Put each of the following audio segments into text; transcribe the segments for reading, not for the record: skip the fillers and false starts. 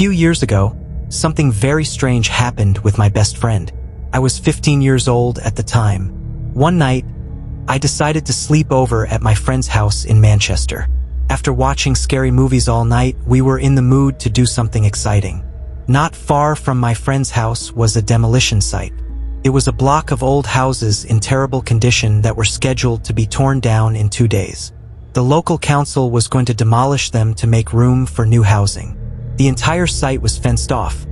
few years ago, something very strange happened with my best friend. I was 15 years old at the time. One night, I decided to sleep over at my friend's house in Manchester. After watching scary movies all night, we were in the mood to do something exciting. Not far from my friend's house was a demolition site. It was a block of old houses in terrible condition that were scheduled to be torn down in 2 days. The local council was going to demolish them to make room for new housing. The entire site was fenced off,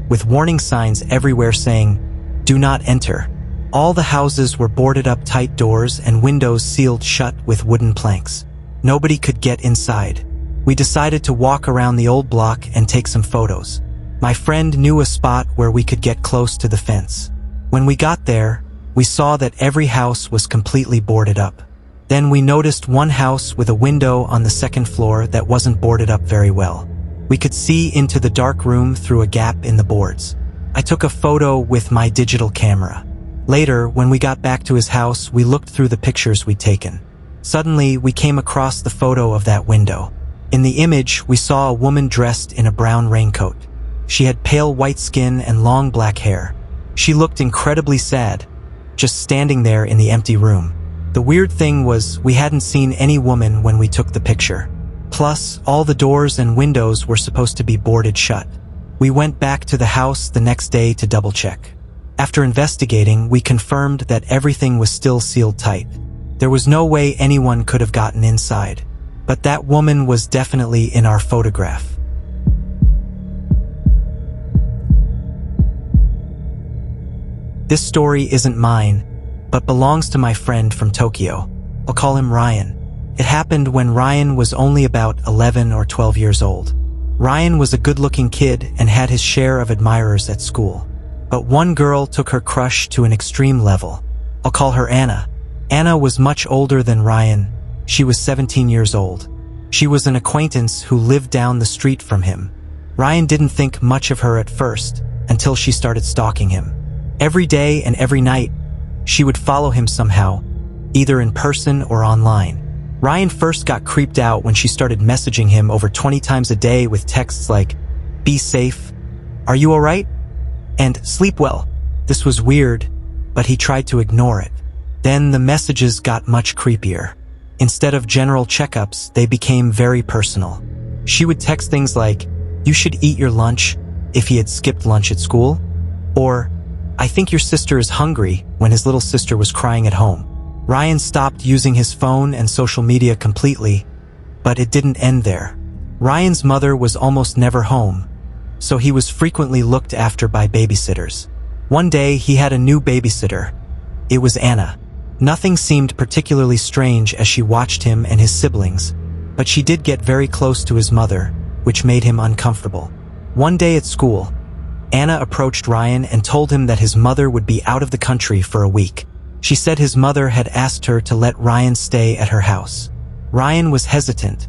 with warning signs everywhere saying, "Do not enter." All the houses were boarded up, tight doors and windows sealed shut with wooden planks. Nobody could get inside. We decided to walk around the old block and take some photos. My friend knew a spot where we could get close to the fence. When we got there, we saw that every house was completely boarded up. Then we noticed one house with a window on the second floor that wasn't boarded up very well. We could see into the dark room through a gap in the boards. I took a photo with my digital camera. Later, when we got back to his house, we looked through the pictures we'd taken. Suddenly, we came across the photo of that window. In the image, we saw a woman dressed in a brown raincoat. She had pale white skin and long black hair. She looked incredibly sad, just standing there in the empty room. The weird thing was, we hadn't seen any woman when we took the picture. Plus, all the doors and windows were supposed to be boarded shut. We went back to the house the next day to double-check. After investigating, we confirmed that everything was still sealed tight. There was no way anyone could have gotten inside. But that woman was definitely in our photograph. This story isn't mine, but belongs to my friend from Tokyo. I'll call him Ryan. It happened when Ryan was only about 11 or 12 years old. Ryan was a good-looking kid and had his share of admirers at school. But one girl took her crush to an extreme level. I'll call her Anna. Anna was much older than Ryan. She was 17 years old. She was an acquaintance who lived down the street from him. Ryan didn't think much of her at first, until she started stalking him. Every day and every night, she would follow him somehow, either in person or online. Ryan first got creeped out when she started messaging him over 20 times a day with texts like, "Be safe," "Are you alright?" and "Sleep well." This was weird, but he tried to ignore it. Then the messages got much creepier. Instead of general checkups, they became very personal. She would text things like, "You should eat your lunch," if he had skipped lunch at school, or, "I think your sister is hungry," when his little sister was crying at home. Ryan stopped using his phone and social media completely, but it didn't end there. Ryan's mother was almost never home, so he was frequently looked after by babysitters. One day, he had a new babysitter. It was Anna. Nothing seemed particularly strange as she watched him and his siblings, but she did get very close to his mother, which made him uncomfortable. One day at school, Anna approached Ryan and told him that his mother would be out of the country for a week. She said his mother had asked her to let Ryan stay at her house. Ryan was hesitant,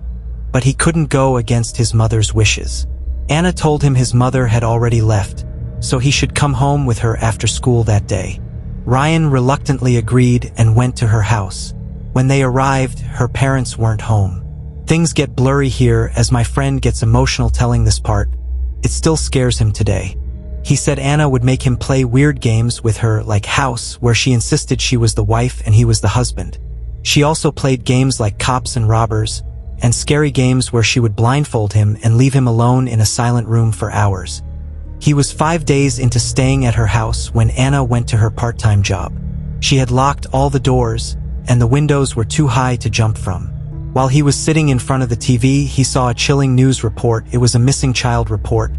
but he couldn't go against his mother's wishes. Anna told him his mother had already left, so he should come home with her after school that day. Ryan reluctantly agreed and went to her house. When they arrived, her parents weren't home. Things get blurry here as my friend gets emotional telling this part. It still scares him today. He said Anna would make him play weird games with her like House, where she insisted she was the wife and he was the husband. She also played games like Cops and Robbers, and scary games where she would blindfold him and leave him alone in a silent room for hours. He was 5 days into staying at her house when Anna went to her part-time job. She had locked all the doors, and the windows were too high to jump from. While he was sitting in front of the TV, he saw a chilling news report. It was a missing child report,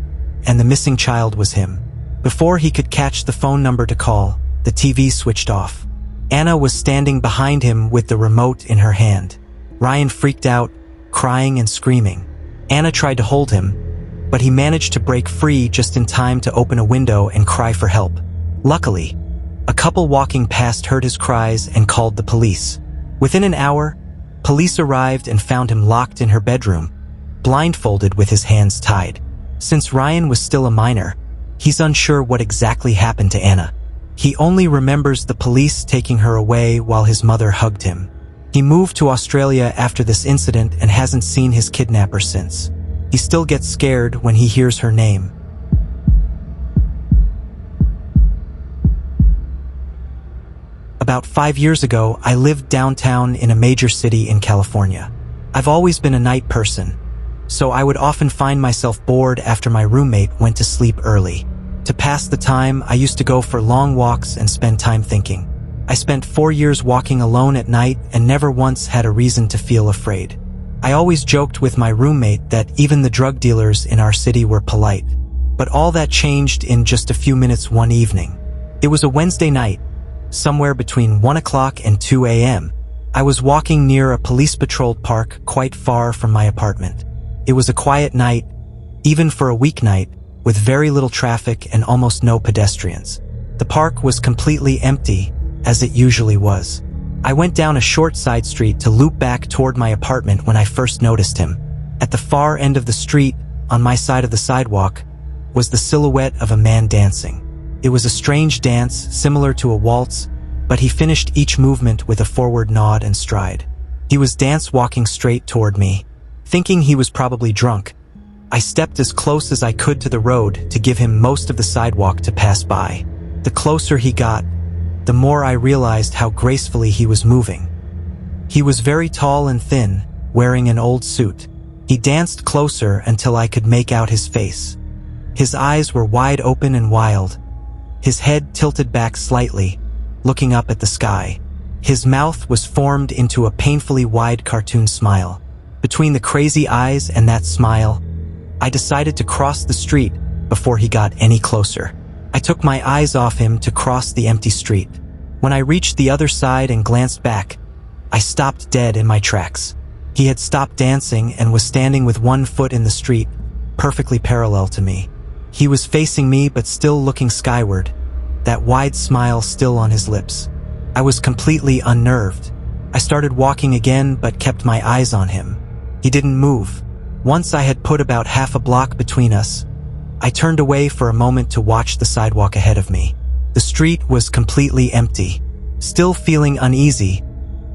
and the missing child was him. Before he could catch the phone number to call, the TV switched off. Anna was standing behind him with the remote in her hand. Ryan freaked out, crying and screaming. Anna tried to hold him, but he managed to break free just in time to open a window and cry for help. Luckily, a couple walking past heard his cries and called the police. Within an hour, police arrived and found him locked in her bedroom, blindfolded with his hands tied. Since Ryan was still a minor, he's unsure what exactly happened to Anna. He only remembers the police taking her away while his mother hugged him. He moved to Australia after this incident and hasn't seen his kidnapper since. He still gets scared when he hears her name. About 5 years ago, I lived downtown in a major city in California. I've always been a night person, so I would often find myself bored after my roommate went to sleep early. To pass the time, I used to go for long walks and spend time thinking. I spent 4 years walking alone at night and never once had a reason to feel afraid. I always joked with my roommate that even the drug dealers in our city were polite. But all that changed in just a few minutes one evening. It was a Wednesday night, somewhere between 1 o'clock and 2 a.m. I was walking near a police-patrolled park quite far from my apartment. It was a quiet night, even for a weeknight, with very little traffic and almost no pedestrians. The park was completely empty, as it usually was. I went down a short side street to loop back toward my apartment when I first noticed him. At the far end of the street, on my side of the sidewalk, was the silhouette of a man dancing. It was a strange dance, similar to a waltz, but he finished each movement with a forward nod and stride. He was walking straight toward me. Thinking he was probably drunk, I stepped as close as I could to the road to give him most of the sidewalk to pass by. The closer he got, the more I realized how gracefully he was moving. He was very tall and thin, wearing an old suit. He danced closer until I could make out his face. His eyes were wide open and wild, his head tilted back slightly, looking up at the sky. His mouth was formed into a painfully wide cartoon smile. Between the crazy eyes and that smile, I decided to cross the street before he got any closer. I took my eyes off him to cross the empty street. When I reached the other side and glanced back, I stopped dead in my tracks. He had stopped dancing and was standing with one foot in the street, perfectly parallel to me. He was facing me but still looking skyward, that wide smile still on his lips. I was completely unnerved. I started walking again but kept my eyes on him. He didn't move. Once I had put about half a block between us, I turned away for a moment to watch the sidewalk ahead of me. The street was completely empty. Still feeling uneasy,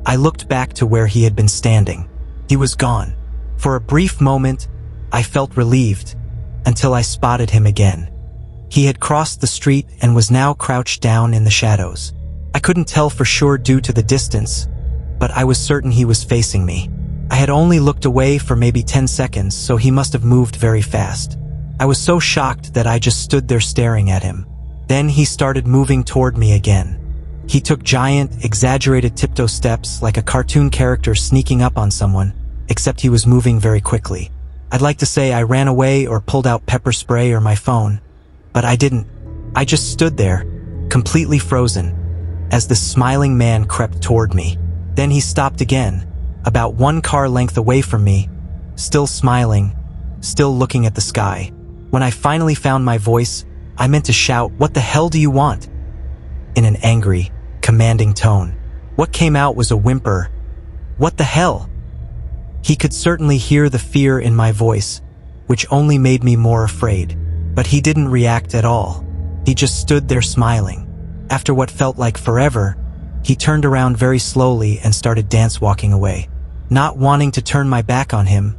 I looked back to where he had been standing. He was gone. For a brief moment, I felt relieved, until I spotted him again. He had crossed the street and was now crouched down in the shadows. I couldn't tell for sure due to the distance, but I was certain he was facing me. I had only looked away for maybe 10 seconds, so he must have moved very fast. I was so shocked that I just stood there staring at him. Then he started moving toward me again. He took giant, exaggerated tiptoe steps like a cartoon character sneaking up on someone, except he was moving very quickly. I'd like to say I ran away or pulled out pepper spray or my phone, but I didn't. I just stood there, completely frozen, as this smiling man crept toward me. Then he stopped again, about one car length away from me, still smiling, still looking at the sky. When I finally found my voice, I meant to shout, "What the hell do you want?" in an angry, commanding tone. What came out was a whimper. What the hell? He could certainly hear the fear in my voice, which only made me more afraid. But he didn't react at all. He just stood there smiling. After what felt like forever, he turned around very slowly and started walking away. Not wanting to turn my back on him,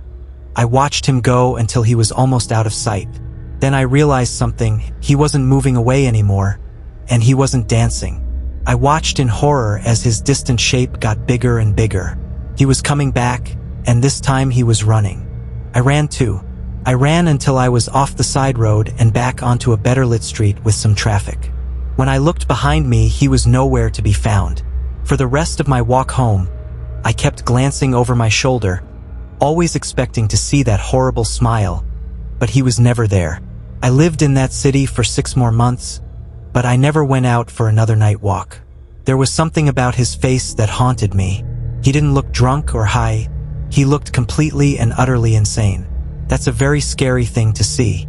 I watched him go until he was almost out of sight. Then I realized something. He wasn't moving away anymore, and he wasn't dancing. I watched in horror as his distant shape got bigger and bigger. He was coming back, and this time he was running. I ran too. I ran until I was off the side road and back onto a better lit street with some traffic. When I looked behind me, he was nowhere to be found. For the rest of my walk home, I kept glancing over my shoulder, always expecting to see that horrible smile, but he was never there. I lived in that city for 6 more months, but I never went out for another night walk. There was something about his face that haunted me. He didn't look drunk or high. He looked completely and utterly insane. That's a very scary thing to see.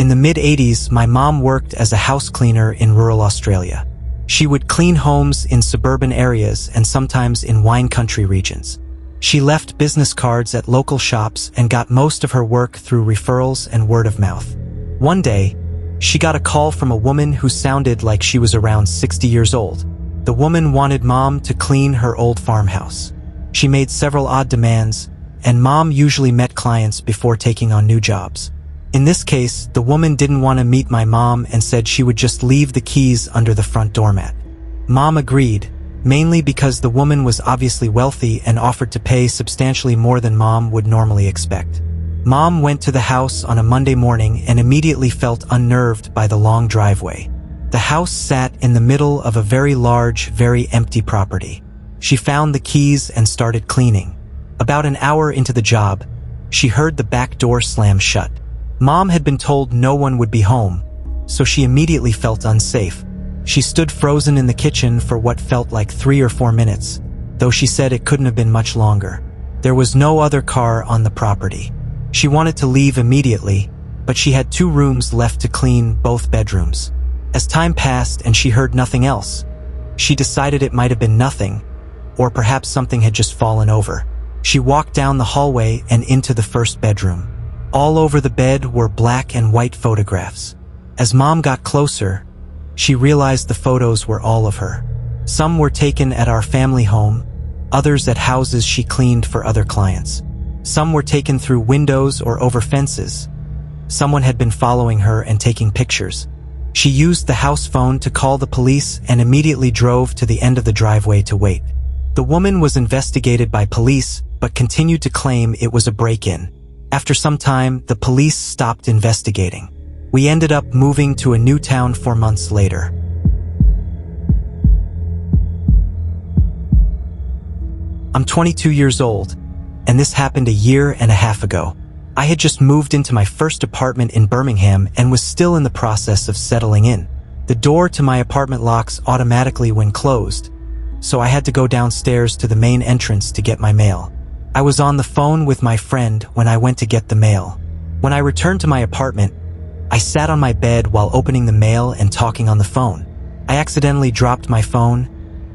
In the mid-80s, my mom worked as a house cleaner in rural Australia. She would clean homes in suburban areas and sometimes in wine country regions. She left business cards at local shops and got most of her work through referrals and word of mouth. One day, she got a call from a woman who sounded like she was around 60 years old. The woman wanted Mom to clean her old farmhouse. She made several odd demands, and Mom usually met clients before taking on new jobs. In this case, the woman didn't want to meet my mom and said she would just leave the keys under the front doormat. Mom agreed, mainly because the woman was obviously wealthy and offered to pay substantially more than Mom would normally expect. Mom went to the house on a Monday morning and immediately felt unnerved by the long driveway. The house sat in the middle of a very large, very empty property. She found the keys and started cleaning. About an hour into the job, she heard the back door slam shut. Mom had been told no one would be home, so she immediately felt unsafe. She stood frozen in the kitchen for what felt like 3 or 4 minutes, though she said it couldn't have been much longer. There was no other car on the property. She wanted to leave immediately, but she had 2 rooms left to clean, both bedrooms. As time passed and she heard nothing else, she decided it might have been nothing, or perhaps something had just fallen over. She walked down the hallway and into the first bedroom. All over the bed were black and white photographs. As Mom got closer, she realized the photos were all of her. Some were taken at our family home, others at houses she cleaned for other clients. Some were taken through windows or over fences. Someone had been following her and taking pictures. She used the house phone to call the police and immediately drove to the end of the driveway to wait. The woman was investigated by police, but continued to claim it was a break-in. After some time, the police stopped investigating. We ended up moving to a new town 4 months later. I'm 22 years old, and this happened a year and a half ago. I had just moved into my first apartment in Birmingham and was still in the process of settling in. The door to my apartment locks automatically when closed, so I had to go downstairs to the main entrance to get my mail. I was on the phone with my friend when I went to get the mail. When I returned to my apartment, I sat on my bed while opening the mail and talking on the phone. I accidentally dropped my phone,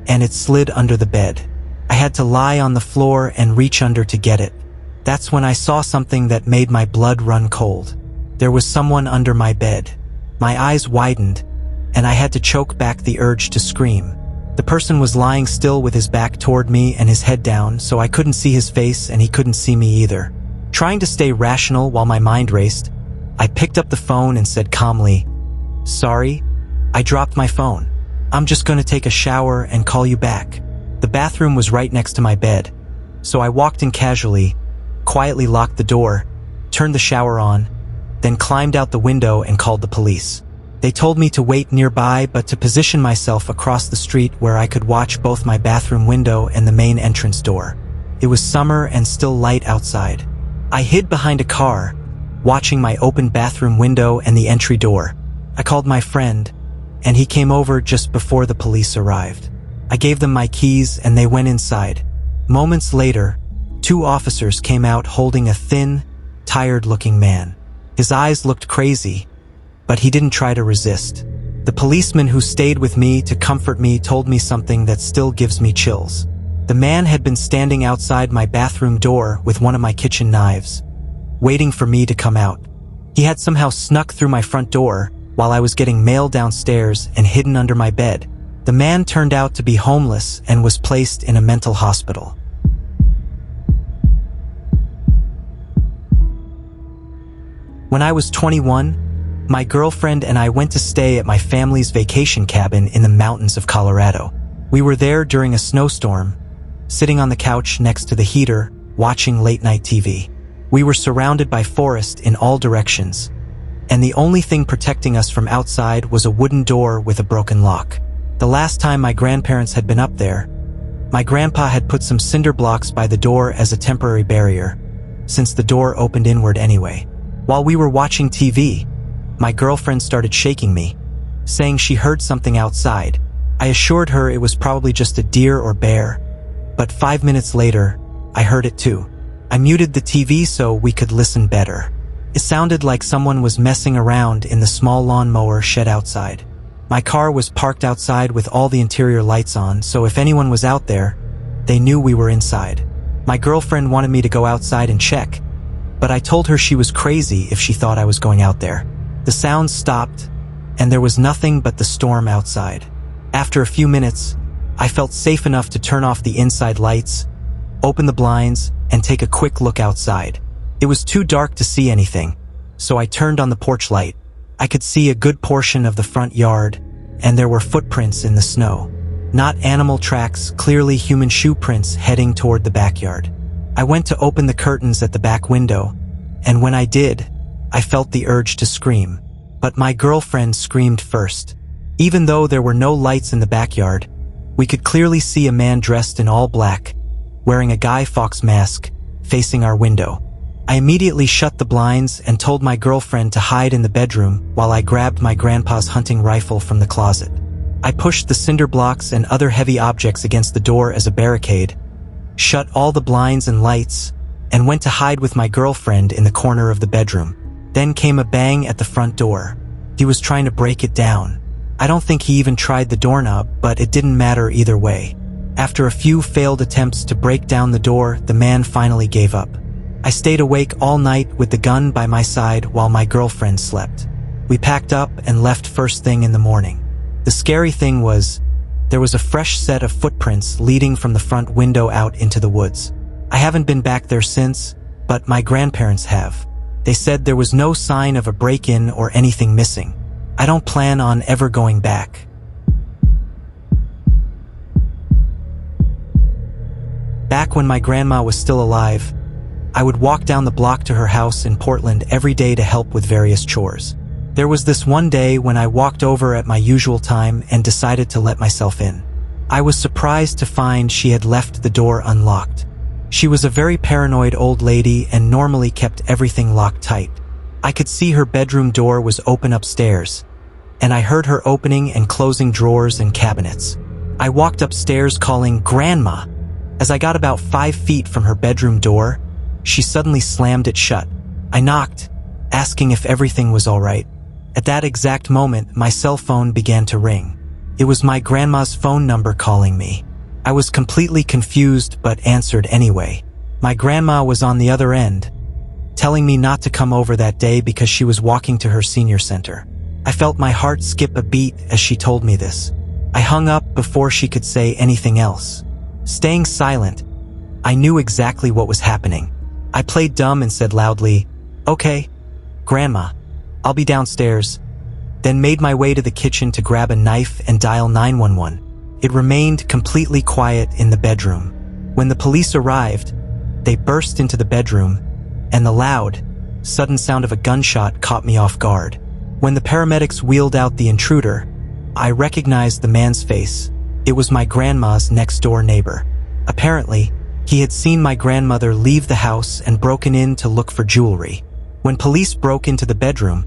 and it slid under the bed. I had to lie on the floor and reach under to get it. That's when I saw something that made my blood run cold. There was someone under my bed. My eyes widened, and I had to choke back the urge to scream. The person was lying still with his back toward me and his head down, so I couldn't see his face and he couldn't see me either. Trying to stay rational while my mind raced, I picked up the phone and said calmly, "Sorry, I dropped my phone. I'm just going to take a shower and call you back." The bathroom was right next to my bed, so I walked in casually, quietly locked the door, turned the shower on, then climbed out the window and called the police. They told me to wait nearby but to position myself across the street where I could watch both my bathroom window and the main entrance door. It was summer and still light outside. I hid behind a car, watching my open bathroom window and the entry door. I called my friend, and he came over just before the police arrived. I gave them my keys and they went inside. Moments later, 2 officers came out holding a thin, tired-looking man. His eyes looked crazy, but he didn't try to resist. The policeman who stayed with me to comfort me told me something that still gives me chills. The man had been standing outside my bathroom door with one of my kitchen knives, waiting for me to come out. He had somehow snuck through my front door while I was getting mail downstairs and hidden under my bed. The man turned out to be homeless and was placed in a mental hospital. When I was 21, my girlfriend and I went to stay at my family's vacation cabin in the mountains of Colorado. We were there during a snowstorm, sitting on the couch next to the heater, watching late-night TV. We were surrounded by forest in all directions, and the only thing protecting us from outside was a wooden door with a broken lock. The last time my grandparents had been up there, my grandpa had put some cinder blocks by the door as a temporary barrier, since the door opened inward anyway. While we were watching TV, my girlfriend started shaking me, saying she heard something outside. I assured her it was probably just a deer or bear, but 5 minutes later, I heard it too. I muted the TV so we could listen better. It sounded like someone was messing around in the small lawnmower shed outside. My car was parked outside with all the interior lights on, so if anyone was out there, they knew we were inside. My girlfriend wanted me to go outside and check, but I told her she was crazy if she thought I was going out there. The sounds stopped, and there was nothing but the storm outside. After a few minutes, I felt safe enough to turn off the inside lights, open the blinds, and take a quick look outside. It was too dark to see anything, so I turned on the porch light. I could see a good portion of the front yard, and there were footprints in the snow. Not animal tracks, clearly human shoe prints heading toward the backyard. I went to open the curtains at the back window, and when I did, I felt the urge to scream. But my girlfriend screamed first. Even though there were no lights in the backyard, we could clearly see a man dressed in all black, wearing a Guy Fawkes mask, facing our window. I immediately shut the blinds and told my girlfriend to hide in the bedroom while I grabbed my grandpa's hunting rifle from the closet. I pushed the cinder blocks and other heavy objects against the door as a barricade, shut all the blinds and lights, and went to hide with my girlfriend in the corner of the bedroom. Then came a bang at the front door. He was trying to break it down. I don't think he even tried the doorknob, but it didn't matter either way. After a few failed attempts to break down the door, the man finally gave up. I stayed awake all night with the gun by my side while my girlfriend slept. We packed up and left first thing in the morning. The scary thing was, there was a fresh set of footprints leading from the front window out into the woods. I haven't been back there since, but my grandparents have. They said there was no sign of a break-in or anything missing. I don't plan on ever going back. Back when my grandma was still alive, I would walk down the block to her house in Portland every day to help with various chores. There was this one day when I walked over at my usual time and decided to let myself in. I was surprised to find she had left the door unlocked. She was a very paranoid old lady and normally kept everything locked tight. I could see her bedroom door was open upstairs, and I heard her opening and closing drawers and cabinets. I walked upstairs calling "Grandma." As I got about 5 feet from her bedroom door, she suddenly slammed it shut. I knocked, asking if everything was all right. At that exact moment, my cell phone began to ring. It was my grandma's phone number calling me. I was completely confused but answered anyway. My grandma was on the other end, telling me not to come over that day because she was walking to her senior center. I felt my heart skip a beat as she told me this. I hung up before she could say anything else. Staying silent, I knew exactly what was happening. I played dumb and said loudly, "Okay, Grandma, I'll be downstairs," then made my way to the kitchen to grab a knife and dial 911. It remained completely quiet in the bedroom. When the police arrived, they burst into the bedroom, and the loud, sudden sound of a gunshot caught me off guard. When the paramedics wheeled out the intruder, I recognized the man's face. It was my grandma's next-door neighbor. Apparently, he had seen my grandmother leave the house and broken in to look for jewelry. When police broke into the bedroom,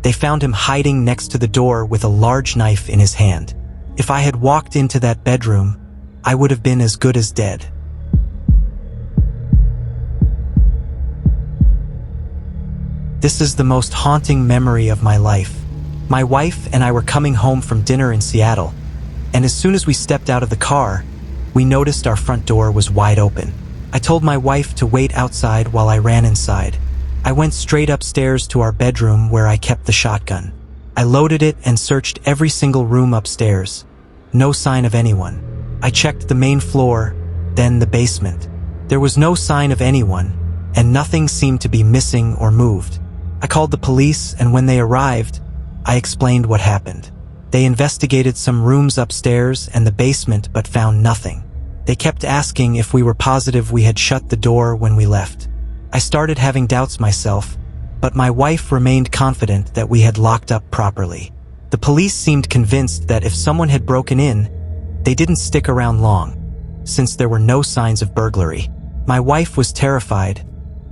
they found him hiding next to the door with a large knife in his hand. If I had walked into that bedroom, I would have been as good as dead. This is the most haunting memory of my life. My wife and I were coming home from dinner in Seattle, and as soon as we stepped out of the car, we noticed our front door was wide open. I told my wife to wait outside while I ran inside. I went straight upstairs to our bedroom where I kept the shotgun. I loaded it and searched every single room upstairs. No sign of anyone. I checked the main floor, then the basement. There was no sign of anyone, and nothing seemed to be missing or moved. I called the police, and when they arrived, I explained what happened. They investigated some rooms upstairs and the basement but found nothing. They kept asking if we were positive we had shut the door when we left. I started having doubts myself, but my wife remained confident that we had locked up properly. The police seemed convinced that if someone had broken in, they didn't stick around long, since there were no signs of burglary. My wife was terrified,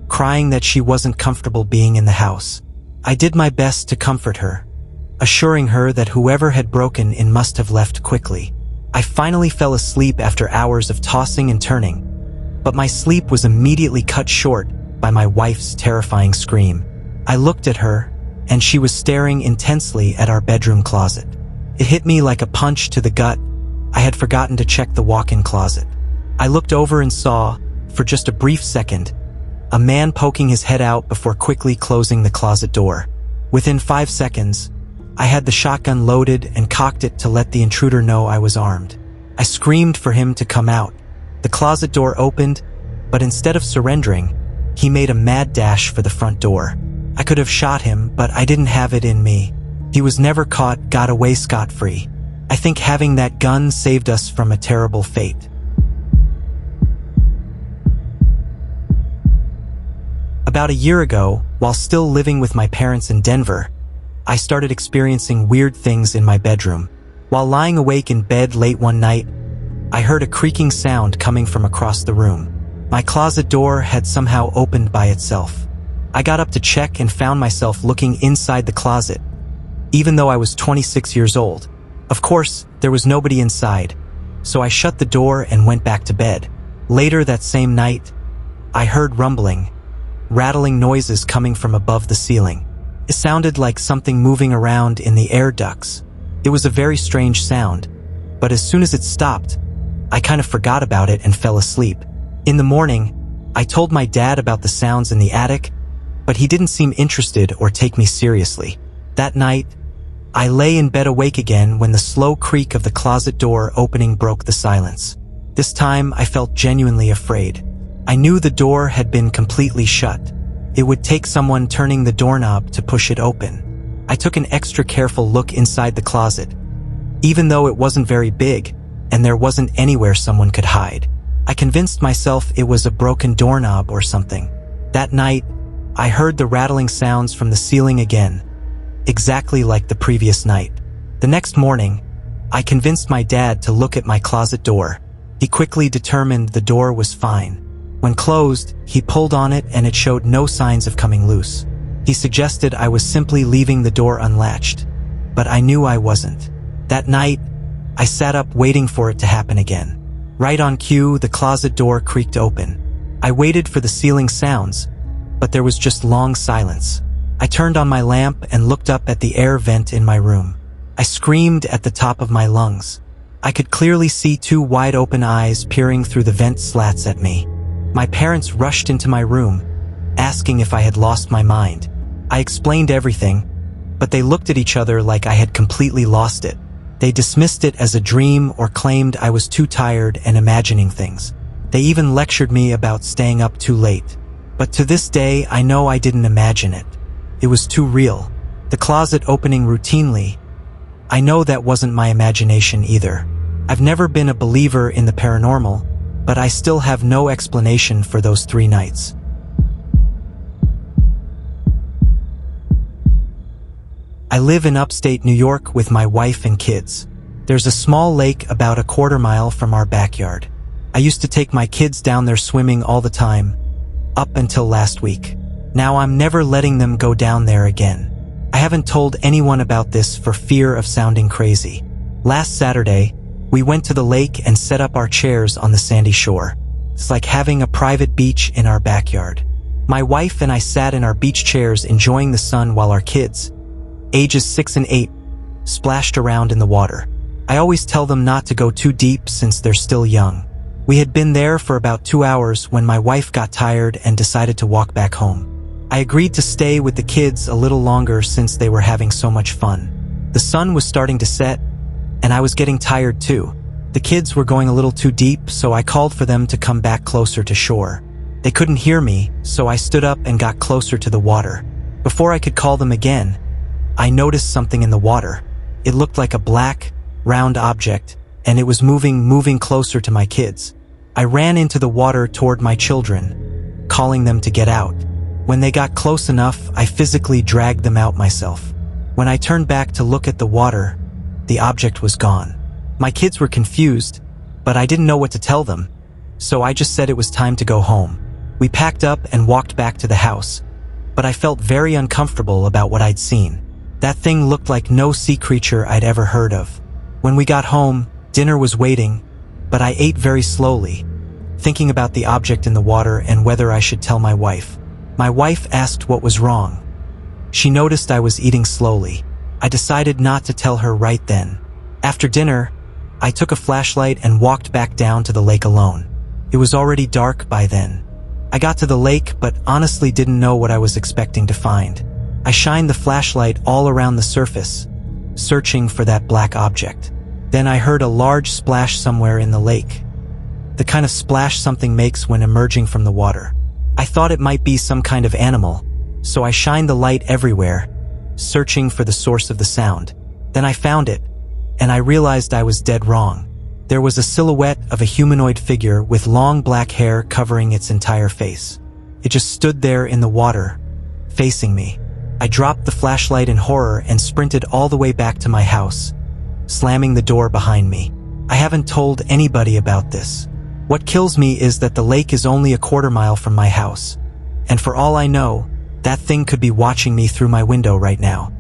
crying that she wasn't comfortable being in the house. I did my best to comfort her, assuring her that whoever had broken in must have left quickly. I finally fell asleep after hours of tossing and turning, but my sleep was immediately cut short by my wife's terrifying scream. I looked at her, and she was staring intensely at our bedroom closet. It hit me like a punch to the gut. I had forgotten to check the walk-in closet. I looked over and saw, for just a brief second, a man poking his head out before quickly closing the closet door. Within 5 seconds, I had the shotgun loaded and cocked it to let the intruder know I was armed. I screamed for him to come out. The closet door opened, But instead of surrendering, he made a mad dash for the front door. I could have shot him, but I didn't have it in me. He was never caught, got away scot-free. I think having that gun saved us from a terrible fate. About a year ago, while still living with my parents in Denver, I started experiencing weird things in my bedroom. While lying awake in bed late one night, I heard a creaking sound coming from across the room. My closet door had somehow opened by itself. I got up to check and found myself looking inside the closet, even though I was 26 years old. Of course, there was nobody inside, so I shut the door and went back to bed. Later that same night, I heard rumbling, rattling noises coming from above the ceiling. It sounded like something moving around in the air ducts. It was a very strange sound, but as soon as it stopped, I kind of forgot about it and fell asleep. In the morning, I told my dad about the sounds in the attic, but he didn't seem interested or take me seriously. That night, I lay in bed awake again when the slow creak of the closet door opening broke the silence. This time, I felt genuinely afraid. I knew the door had been completely shut. It would take someone turning the doorknob to push it open. I took an extra careful look inside the closet, even though it wasn't very big and there wasn't anywhere someone could hide. I convinced myself it was a broken doorknob or something. That night, I heard the rattling sounds from the ceiling again, exactly like the previous night. The next morning, I convinced my dad to look at my closet door. He quickly determined the door was fine. When closed, he pulled on it and it showed no signs of coming loose. He suggested I was simply leaving the door unlatched, but I knew I wasn't. That night, I sat up waiting for it to happen again. Right on cue, the closet door creaked open. I waited for the ceiling sounds, but there was just long silence. I turned on my lamp and looked up at the air vent in my room. I screamed at the top of my lungs. I could clearly see two wide-open eyes peering through the vent slats at me. My parents rushed into my room, asking if I had lost my mind. I explained everything, but they looked at each other like I had completely lost it. They dismissed it as a dream or claimed I was too tired and imagining things. They even lectured me about staying up too late. But to this day, I know I didn't imagine it. It was too real. The closet opening routinely. I know that wasn't my imagination either. I've never been a believer in the paranormal, but I still have no explanation for those 3 nights. I live in upstate New York with my wife and kids. There's a small lake about a quarter mile from our backyard. I used to take my kids down there swimming all the time, up until last week. Now I'm never letting them go down there again. I haven't told anyone about this for fear of sounding crazy. Last Saturday, we went to the lake and set up our chairs on the sandy shore. It's like having a private beach in our backyard. My wife and I sat in our beach chairs enjoying the sun while our kids, ages 6 and 8, splashed around in the water. I always tell them not to go too deep since they're still young. We had been there for about 2 hours when my wife got tired and decided to walk back home. I agreed to stay with the kids a little longer since they were having so much fun. The sun was starting to set, and I was getting tired too. The kids were going a little too deep, so I called for them to come back closer to shore. They couldn't hear me, so I stood up and got closer to the water. Before I could call them again, I noticed something in the water. It looked like a black, round object, and it was moving closer to my kids. I ran into the water toward my children, calling them to get out. When they got close enough, I physically dragged them out myself. When I turned back to look at the water, the object was gone. My kids were confused, but I didn't know what to tell them, so I just said it was time to go home. We packed up and walked back to the house, but I felt very uncomfortable about what I'd seen. That thing looked like no sea creature I'd ever heard of. When we got home, dinner was waiting, but I ate very slowly, thinking about the object in the water and whether I should tell my wife. My wife asked what was wrong. She noticed I was eating slowly. I decided not to tell her right then. After dinner, I took a flashlight and walked back down to the lake alone. It was already dark by then. I got to the lake, but honestly didn't know what I was expecting to find. I shined the flashlight all around the surface, searching for that black object. Then I heard a large splash somewhere in the lake. the kind of splash something makes when emerging from the water. I thought it might be some kind of animal, so I shined the light everywhere, searching for the source of the sound. Then I found it, and I realized I was dead wrong. There was a silhouette of a humanoid figure with long black hair covering its entire face. It just stood there in the water, facing me. I dropped the flashlight in horror and sprinted all the way back to my house, slamming the door behind me. I haven't told anybody about this. What kills me is that the lake is only a quarter mile from my house, and for all I know, that thing could be watching me through my window right now.